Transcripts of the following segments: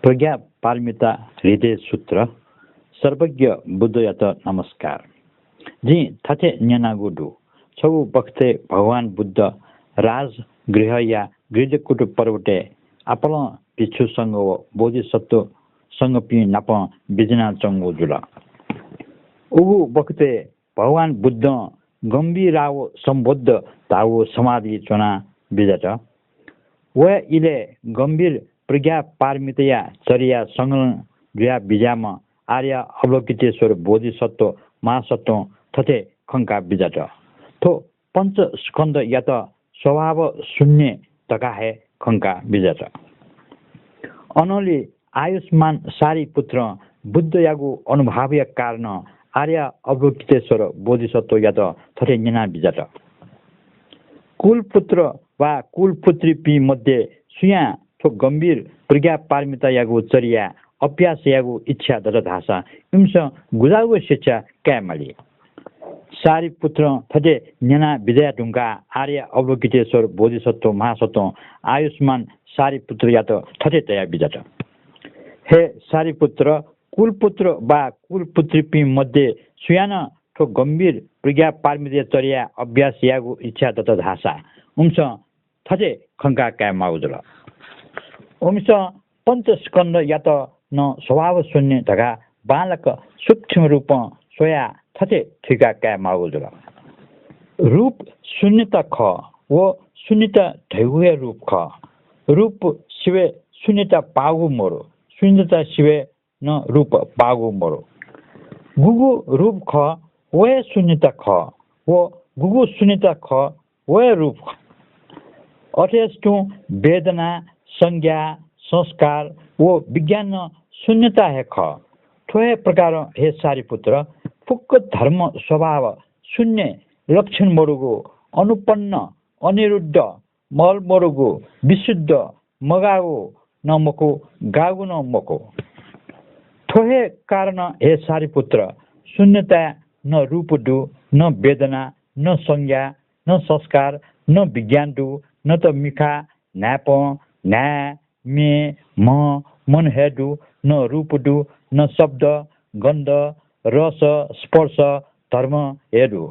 प्रज्ञा पारमिता हृदय सूत्र सर्वज्ञ बुद्ध यत नमस्कार जी थाथे न्यानागुडु छौ बख्ते भगवान बुद्ध राज गृह या गृहकुट पर्वटे आपल पिछुसँग बोधिसत्व सँग पि नाप बिजना चंगो जुला उगु बख्ते भगवान बुद्ध गंभीराव संबोध ताव समाधि चना बिजट व इले गंभीर प्रज्ञा पारमितया चर्या संगलन जुया बिजाम आर्य अवलोकितेश्वर बोधिसत्व महासत्व थथे खंका बिजट तो पंच स्कंद यत स्वभाव शून्य तका है खंका बिजट अनोली आयुष्मान सारी पुत्र बुद्ध यागु अनुभाव्य कारण आर्य अवलोकितेश्वर बोधिसत्व यत थथे निना बिजट कुल पुत्र वा कुल पुत्री पी मध्ये सुया थो गंभीर प्रज्ञा पारमिता यागु चर्या अभ्यास यागु इच्छा दत धासा इम्स गुजागु शिक्षा कैमली सारी पुत्र थजे न्याना विजय ढुंगा आर्य अवलोकितेश्वर बोधिसत्व महासत्व आयुष्मान सारी पुत्र या तो थजे तया बिजट हे सारी पुत्र कुलपुत्र बा कुलपुत्री पी मध्ये सुयान थो गंभीर प्रज्ञा पारमिता चर्या अभ्यास यागु इच्छा दत धासा उम्स थजे खंका काय माउजला उम्स पंच स्कंद या तो न स्वभाव शून्य धगा बालक सूक्ष्म रूप सोया थथे ठिका काय माउजला रूप शून्यता ख वो शून्यता धैहुए रूप ख रूप शिवे शून्यता पागु मोरो शून्यता शिवे न रूप पागु मोरो गुगु रूप ख वे शून्यता ख वो गुगु शून्यता ख वे रूप ख अथेस्तु वेदना संज्ञा संस्कार वो विज्ञान शून्यता है ख थोए प्रकार हे सारी पुत्र फुक्क धर्म स्वभाव शून्य लक्षण मोरुगो अनुपन्न अनिरुद्ध मल मोरुगो विशुद्ध मगागो न मको गागु न मको थोहे कारण हे सारी पुत्र शून्यता न रूप डु न वेदना न संज्ञा न संस्कार न विज्ञान डु न त मिखा न्याप न्याय मे म मन हेडु न रूप डु न शब्द गन्ध रस स्पर्श धर्म हेडु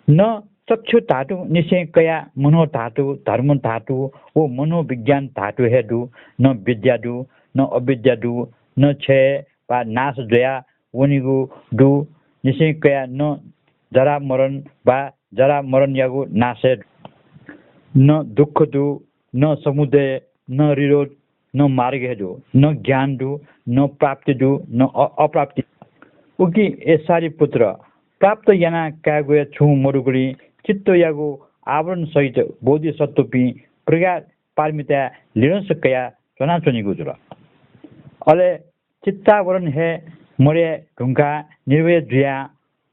न चक्षु धातु निश्चय कया मनो धातु धर्म धातु वो मनोविज्ञान धातु हेडु न विद्या डु न अविद्या डु न क्षय वा नाश दया वनिगु डु निश्चय कया न जरा मरण वा जरा मरण यागु नाश न दुख डु न समुदय न विरोध न मार्ग हेडु न ज्ञान डु न प्राप्ति डु न अप्राप्ति उकी ए सारी पुत्र प्राप्त याना कागुया छु मरुगुली चित्त यागु आवरण सहित बोधिसत्व पि प्रज्ञा पारमिता लिन सकया चना चनी गुजुरा अले चित्तावरण है मरे ढुंगा निर्वय जुया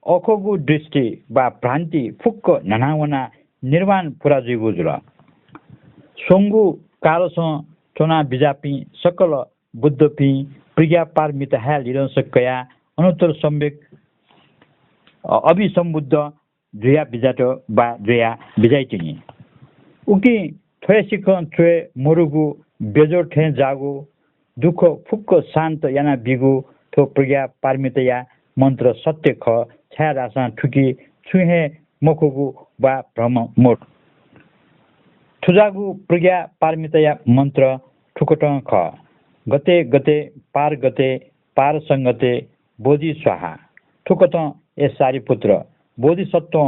अखोगु दृष्टि बा भ्रान्ति फुक्क ननावना निर्माण पुरा जुइ गुजुरा सोंगु कालस चोना बिजापी सकल बुद्धपी प्रज्ञा पारमिता है लिन सकया अनुत्तर सम्वेक अभिसम्बुद्ध जुया बिजाट बा जुया बिजाइटिनी उकी थोए सिक थोए मरुगु बेजोर ठे जागु दुख फुक्क शान्त याना बिगु थो प्रज्ञा पारमितया मन्त्र सत्य ख छाया रासा ठुकी छुहे मखुगु बा भ्रम मोट थुजागु प्रज्ञा पारमितया मन्त्र ठुकट ख गते गते पार संगते बोधि स्वाहा ठुकट ए सारी पुत्र बोधिसत्व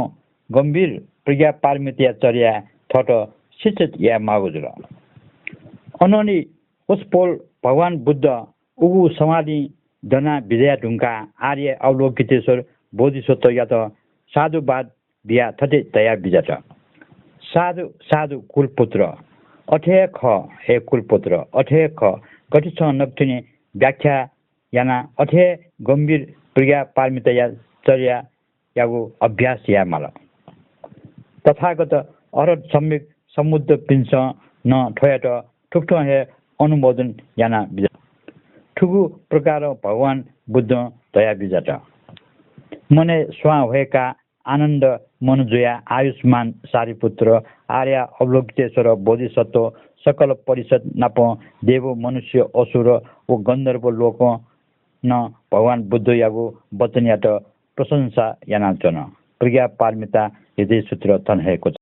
गंभीर प्रज्ञा पारमितया चर्या थट शिक्षित या मागुजुल अननी उसपोल भगवान बुद्ध उगु समाधि दना विजया ढुंका आर्य अवलोकितेश्वर बोधिसत्व या त साधुवाद बिया थटे तया बिजट साधु साधु कुलपुत्र अठे ख हे कुलपुत्र अठे ख गठित नक्तिने व्याख्या याना अठे गंभीर प्रज्ञा पारमिता या चर्या यागु अभ्यास या माला तथागत अरत सम्यक समुद्र पिंस न ठोयाट ठुक्ठो हे अनुमोदन याना बिजट ठुगु प्रकार भगवान बुद्ध दया बिजट मने स्वा भएका आनन्द मनोजया आयुष्मान सारीपुत्र आर्य अवलोकितेश्वर बोधिसत्व सकल परिषद नाप देव मनुष्य असुर ओ गन्धर्व लोक न भगवान बुद्ध यागो वचन यात प्रशंसा यानाल्छन् प्रज्ञा पारमिता हृदय सूत्र तन्हेको छ।